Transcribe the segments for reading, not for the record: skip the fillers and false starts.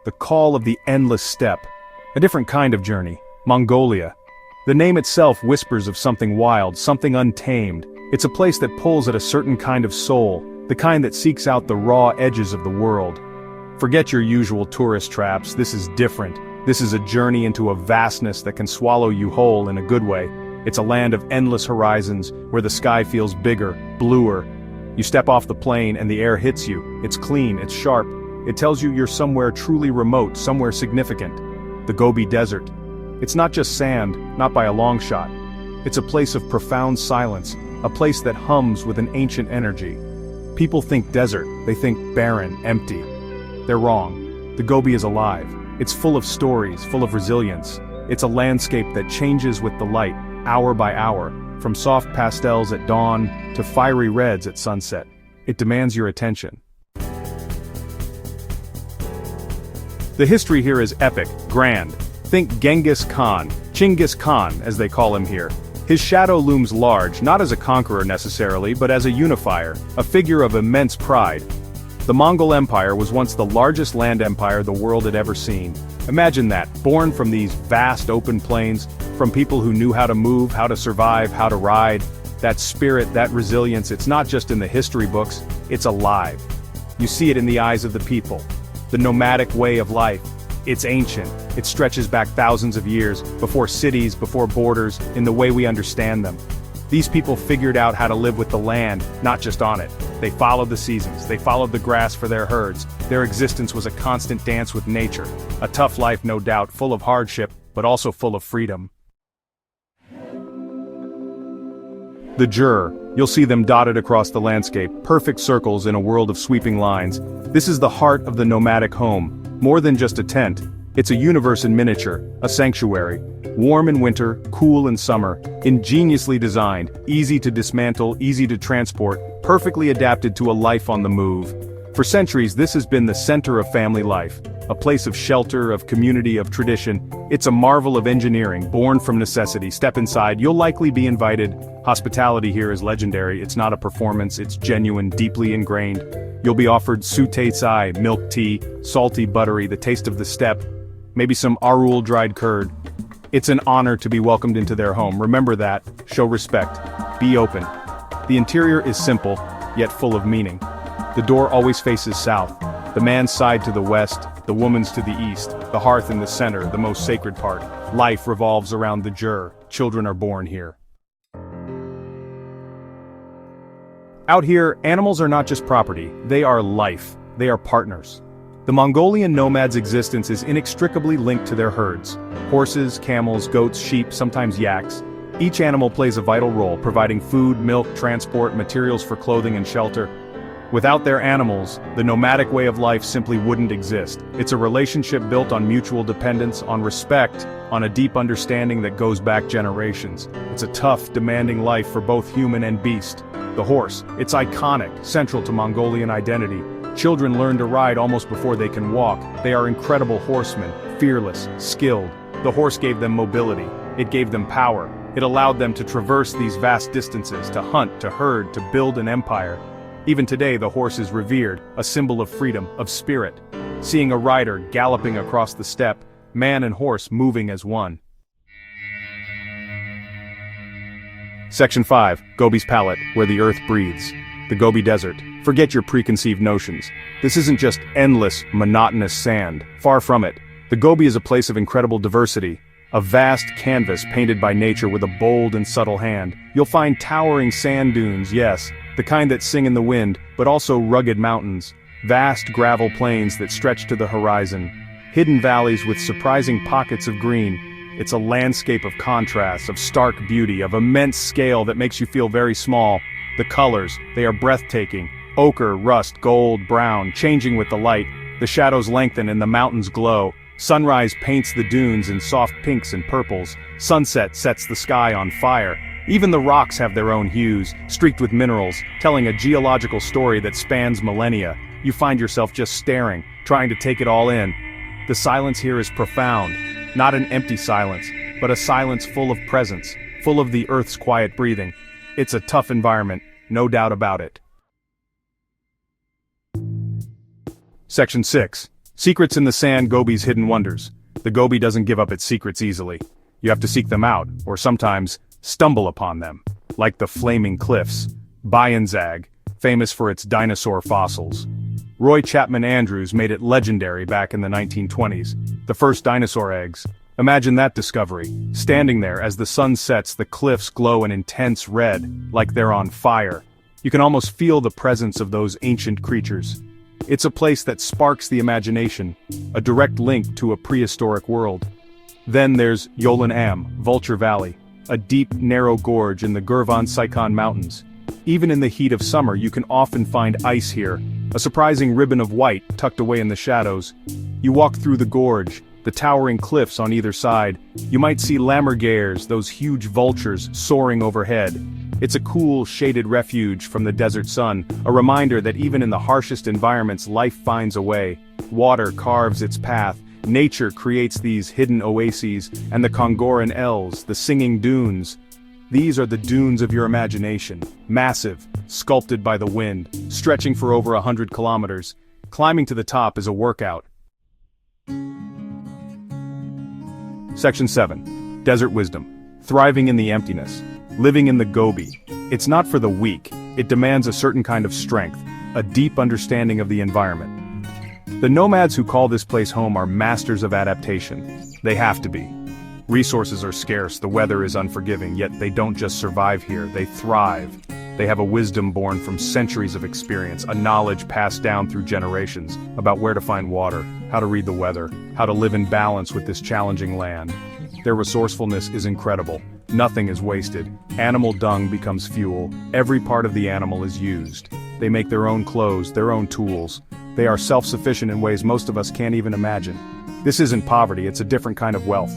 the call of the endless steppe. A different kind of journey, Mongolia. The name itself whispers of something wild, something untamed. It's a place that pulls at a certain kind of soul, the kind that seeks out the raw edges of the world. Forget your usual tourist traps, this is different. This is a journey into a vastness that can swallow you whole in a good way. It's a land of endless horizons, where the sky feels bigger, bluer. You step off the plane and the air hits you. It's clean, it's sharp. It tells you you're somewhere truly remote, somewhere significant. The Gobi Desert. It's not just sand, not by a long shot. It's a place of profound silence, a place that hums with an ancient energy. People think desert, they think barren, empty. They're wrong. The Gobi is alive. It's full of stories, full of resilience. It's a landscape that changes with the light, hour by hour, from soft pastels at dawn to fiery reds at sunset. It demands your attention. The history here is epic, grand. Think Genghis Khan, Chinggis Khan as they call him here. His shadow looms large, not as a conqueror necessarily, but as a unifier, a figure of immense pride. The Mongol Empire was once the largest land empire the world had ever seen. Imagine that, born from these vast open plains, from people who knew how to move, how to survive, how to ride. That spirit, that resilience, it's not just in the history books, it's alive. You see it in the eyes of the people. The nomadic way of life. It's ancient. It stretches back thousands of years, before cities, before borders, in the way we understand them. These people figured out how to live with the land, not just on it. They followed the seasons, they followed the grass for their herds. Their existence was a constant dance with nature. A tough life, no doubt, full of hardship, but also full of freedom. The Yurt, you'll see them dotted across the landscape, perfect circles in a world of sweeping lines. This is the heart of the nomadic home. More than just a tent, it's a universe in miniature, a sanctuary. Warm in winter, cool in summer, ingeniously designed, easy to dismantle, easy to transport, perfectly adapted to a life on the move. For centuries this has been the center of family life, a place of shelter, of community, of tradition. It's a marvel of engineering, born from necessity. Step inside, you'll likely be invited. Hospitality here is legendary, it's not a performance, it's genuine, deeply ingrained. You'll be offered sute sai, milk tea, salty, buttery, the taste of the steppe, maybe some arul dried curd. It's an honor to be welcomed into their home. Remember that, show respect, be open. The interior is simple, yet full of meaning. The door always faces south, the man's side to the west, the woman's to the east, the hearth in the center, the most sacred part. Life revolves around the Yurt. Children are born here. Out here, animals are not just property, they are life. They are partners. The Mongolian nomad's existence is inextricably linked to their herds. Horses, camels, goats, sheep, sometimes yaks. Each animal plays a vital role, providing food, milk, transport, materials for clothing and shelter. Without their animals, the nomadic way of life simply wouldn't exist. It's a relationship built on mutual dependence, on respect, on a deep understanding that goes back generations. It's a tough, demanding life for both human and beast. The horse, it's iconic, central to Mongolian identity. Children learn to ride almost before they can walk. They are incredible horsemen, fearless, skilled. The horse gave them mobility. It gave them power. It allowed them to traverse these vast distances, to hunt, to herd, to build an empire. Even today the horse is revered, a symbol of freedom, of spirit. Seeing a rider galloping across the steppe, man and horse moving as one. Section 5, Gobi's Palette, where the earth breathes. The Gobi Desert. Forget your preconceived notions. This isn't just endless, monotonous sand. Far from it. The Gobi is a place of incredible diversity. A vast canvas painted by nature with a bold and subtle hand. You'll find towering sand dunes, yes, the kind that sing in the wind, but also rugged mountains. Vast gravel plains that stretch to the horizon. Hidden valleys with surprising pockets of green. It's a landscape of contrasts, of stark beauty, of immense scale that makes you feel very small. The colors, they are breathtaking. Ochre, rust, gold, brown, changing with the light. The shadows lengthen and the mountains glow. Sunrise paints the dunes in soft pinks and purples. Sunset sets the sky on fire. Even the rocks have their own hues, streaked with minerals, telling a geological story that spans millennia. You find yourself just staring, trying to take it all in. The silence here is profound. Not an empty silence, but a silence full of presence, full of the earth's quiet breathing. It's a tough environment, no doubt about it. Section 6. Secrets in the Sand, Gobi's hidden wonders. The Gobi doesn't give up its secrets easily. You have to seek them out, or sometimes stumble upon them. Like the Flaming Cliffs, Bayanzag, famous for its dinosaur fossils. Roy Chapman Andrews made it legendary back in the 1920s. The first dinosaur eggs. Imagine that discovery. Standing there as the sun sets, the cliffs glow an intense red, like they're on fire. You can almost feel the presence of those ancient creatures. It's a place that sparks the imagination, a direct link to a prehistoric world. Then there's Yolin Am, Vulture Valley, a deep, narrow gorge in the Altai Mountains. Even in the heat of summer, you can often find ice here, a surprising ribbon of white tucked away in the shadows. You walk through the gorge, the towering cliffs on either side. You might see lammergeiers, those huge vultures, soaring overhead. It's a cool, shaded refuge from the desert sun, a reminder that even in the harshest environments, life finds a way. Water carves its path, nature creates these hidden oases, and the Kongoran Els, the singing dunes. These are the dunes of your imagination, massive, sculpted by the wind, stretching for over 100 kilometers. Climbing to the top is a workout. Section 7. Desert Wisdom. Thriving in the emptiness. Living in the Gobi. It's not for the weak. It demands a certain kind of strength, a deep understanding of the environment. The nomads who call this place home are masters of adaptation. They have to be. Resources are scarce, the weather is unforgiving, yet they don't just survive here, they thrive. They have a wisdom born from centuries of experience, a knowledge passed down through generations, about where to find water, how to read the weather, how to live in balance with this challenging land. Their resourcefulness is incredible. Nothing is wasted. Animal dung becomes fuel. Every part of the animal is used. They make their own clothes, their own tools. They are self-sufficient in ways most of us can't even imagine. This isn't poverty, it's a different kind of wealth.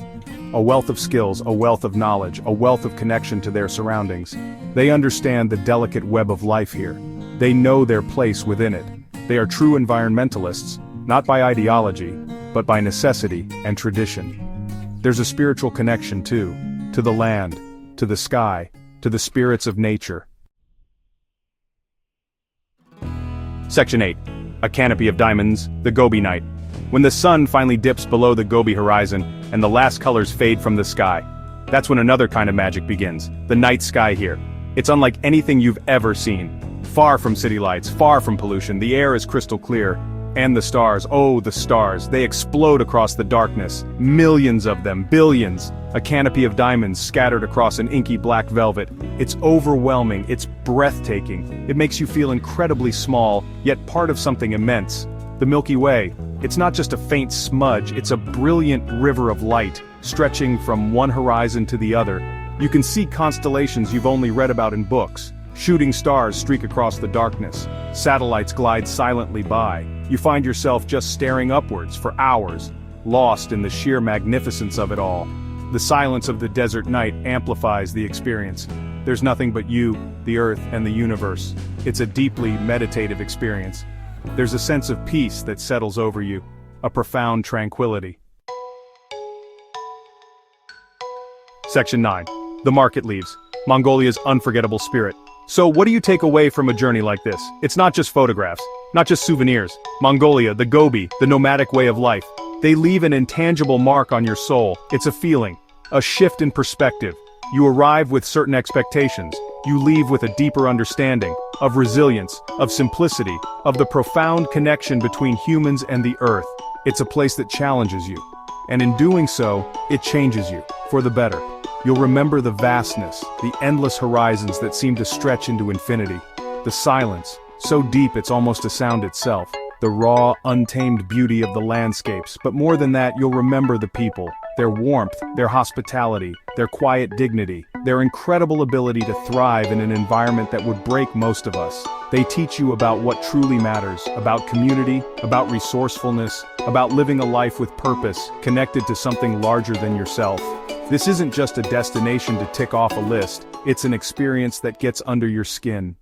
A wealth of skills, a wealth of knowledge, a wealth of connection to their surroundings. They understand the delicate web of life here. They know their place within it. They are true environmentalists, not by ideology, but by necessity and tradition. There's a spiritual connection too, to the land, to the sky, to the spirits of nature. Section 8. A Canopy of Diamonds, the Gobi Night. When the sun finally dips below the Gobi horizon, and the last colors fade from the sky, that's when another kind of magic begins, the night sky here. It's unlike anything you've ever seen. Far from city lights, far from pollution, the air is crystal clear. And the stars, oh the stars, they explode across the darkness. Millions of them, billions. A canopy of diamonds scattered across an inky black velvet. It's overwhelming, it's breathtaking. It makes you feel incredibly small, yet part of something immense. The Milky Way. It's not just a faint smudge, it's a brilliant river of light, stretching from one horizon to the other. You can see constellations you've only read about in books. Shooting stars streak across the darkness. Satellites glide silently by. You find yourself just staring upwards for hours, lost in the sheer magnificence of it all. The silence of the desert night amplifies the experience. There's nothing but you, the earth, and the universe. It's a deeply meditative experience. There's a sense of peace that settles over you, a profound tranquility. Section 9. The Market Leaves. Mongolia's unforgettable spirit. So what do you take away from a journey like this? It's not just photographs, not just souvenirs. Mongolia, the Gobi, the nomadic way of life. They leave an intangible mark on your soul. It's a feeling, a shift in perspective. You arrive with certain expectations. You leave with a deeper understanding of resilience, of simplicity, of the profound connection between humans and the earth. It's a place that challenges you. And in doing so, it changes you, for the better. You'll remember the vastness, the endless horizons that seem to stretch into infinity. The silence, so deep it's almost a sound itself. The raw, untamed beauty of the landscapes, but more than that, you'll remember the people, their warmth, their hospitality, their quiet dignity, their incredible ability to thrive in an environment that would break most of us. They teach you about what truly matters, about community, about resourcefulness, about living a life with purpose, connected to something larger than yourself. This isn't just a destination to tick off a list, it's an experience that gets under your skin.